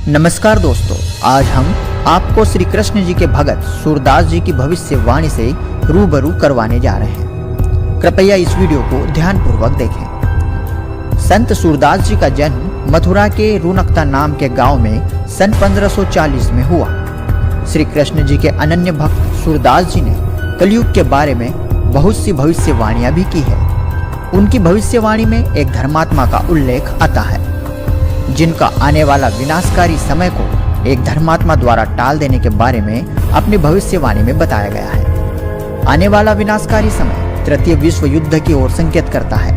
नमस्कार दोस्तों, आज हम आपको श्री कृष्ण जी के भगत सूरदास जी की भविष्यवाणी से रूबरू करवाने जा रहे हैं। कृपया इस वीडियो को ध्यानपूर्वक देखें। संत सूरदास जी का जन्म मथुरा के रुनकता नाम के गांव में सन 1540 में हुआ। श्री कृष्ण जी के अनन्य भक्त सूरदास जी ने कलयुग के बारे में बहुत सी भविष्यवाणियां भी की है। उनकी भविष्यवाणी में एक धर्मात्मा का उल्लेख आता है, जिनका आने वाला विनाशकारी समय को एक धर्मात्मा द्वारा टाल देने के बारे में अपनी भविष्यवाणी में बताया गया है। आने वाला विनाशकारी समय तृतीय विश्व युद्ध की ओर संकेत करता है।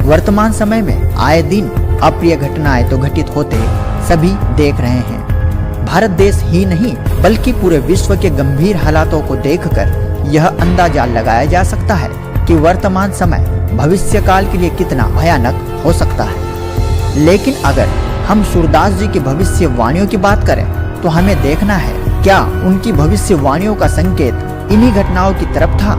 वर्तमान समय में आए दिन अप्रिय घटनाएं तो घटित होते सभी देख रहे हैं। भारत देश ही नहीं बल्कि पूरे विश्व के गंभीर हालातों को देखकर यह अंदाजा लगाया जा सकता है कि वर्तमान समय भविष्य काल के लिए कितना भयानक हो सकता है। लेकिन अगर हम सूरदास जी की भविष्यवाणियों की बात करें तो हमें देखना है, क्या उनकी भविष्यवाणियों का संकेत इन्हीं घटनाओं की तरफ था,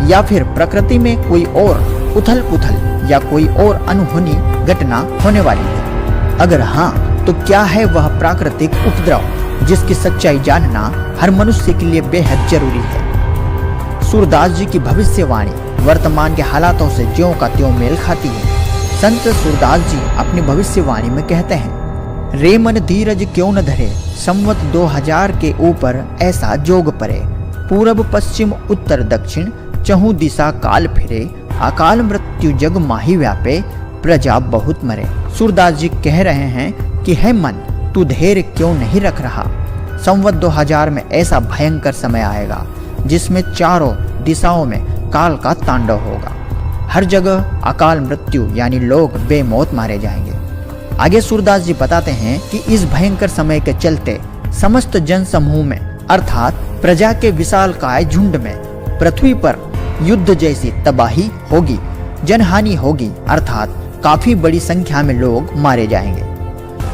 या फिर प्रकृति में कोई और उथल पुथल या कोई और अनहोनी घटना होने वाली है। अगर हाँ, तो क्या है वह प्राकृतिक उपद्रव जिसकी सच्चाई जानना हर मनुष्य के लिए बेहद जरूरी है। सूरदास जी की भविष्यवाणी वर्तमान के हालातों से ज्यों का त्यों मेल खाती है। संत सूरदास जी अपनी भविष्यवाणी में कहते हैं, रे मन धीरज क्यों न धरे, संवत 2000 के ऊपर ऐसा जोग परे, पूरब पश्चिम उत्तर दक्षिण चहु दिशा काल फिरे, अकाल मृत्यु जग माही व्यापे, प्रजा बहुत मरे। सूरदास जी कह रहे हैं कि हे मन, तू धैर्य क्यों नहीं रख रहा। संवत 2000 में ऐसा भयंकर समय आएगा जिसमें चारों दिशाओं में काल का तांडव होगा। हर जगह अकाल मृत्यु यानी लोग बेमौत मारे जाएंगे। आगे सूरदास जी बताते हैं कि इस भयंकर समय के चलते समस्त जन समूह में अर्थात प्रजा के विशालकाय झुंड में पृथ्वी पर युद्ध जैसी तबाही होगी, जनहानि होगी, अर्थात काफी बड़ी संख्या में लोग मारे जाएंगे।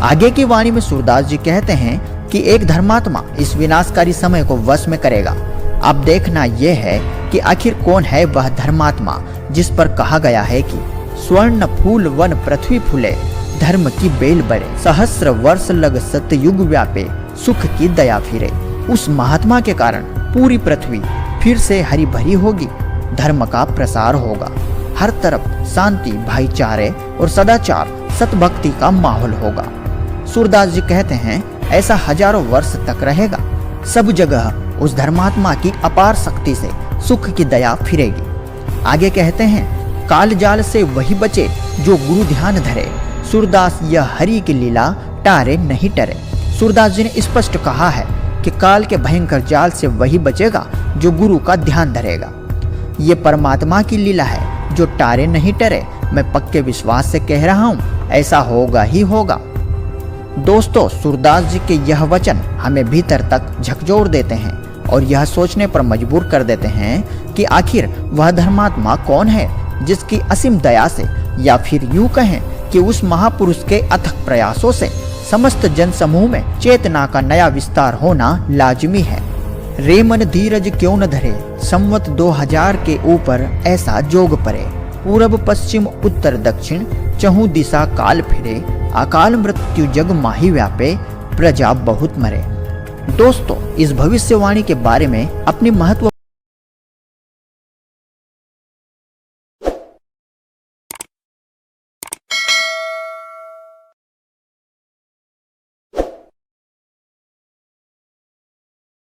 आगे की वाणी में सूरदास जी कहते हैं कि एक धर्मात्मा इस विनाशकारी समय को वश में करेगा। अब देखना यह है कि आखिर कौन है वह धर्मात्मा जिस पर कहा गया है कि स्वर्ण फूल वन पृथ्वी फूले, धर्म की बेल बढ़े, सहस्र वर्ष लग सतयुग व्यापे, सुख की दया फिरे। उस महात्मा के कारण पूरी पृथ्वी फिर से हरी भरी होगी, धर्म का प्रसार होगा, हर तरफ शांति, भाईचारे और सदाचार, सतभक्ति का माहौल होगा। सूरदास जी कहते हैं ऐसा हजारों वर्ष तक रहेगा। सब जगह उस धर्मात्मा की अपार शक्ति से सुख की दया फिरेगी। आगे कहते हैं, काल जाल से वही बचे जो गुरु ध्यान धरे, सूरदास यह हरि की लीला टारे नहीं टरे। सूरदास जी ने स्पष्ट कहा है कि काल के भयंकर जाल से वही बचेगा जो गुरु का ध्यान धरेगा। ये परमात्मा की लीला है जो टारे नहीं टरे। मैं पक्के विश्वास से कह रहा हूँ, ऐसा होगा ही होगा। दोस्तों, सूरदास जी के यह वचन हमें भीतर तक झकझोर देते हैं और यह सोचने पर मजबूर कर देते हैं कि आखिर वह धर्मात्मा कौन है जिसकी असीम दया से, या फिर यूं कहें कि उस महापुरुष के अथक प्रयासों से समस्त जन समूह में चेतना का नया विस्तार होना लाजमी है। रे मन धीरज क्यों न धरे, संवत 2000 के ऊपर ऐसा जोग परे, पूरब पश्चिम उत्तर दक्षिण चहु दिशा काल फिरे, अकाल मृत्यु जग माही व्यापे, प्रजा बहुत मरे। दोस्तों, इस भविष्यवाणी के बारे में अपनी महत्व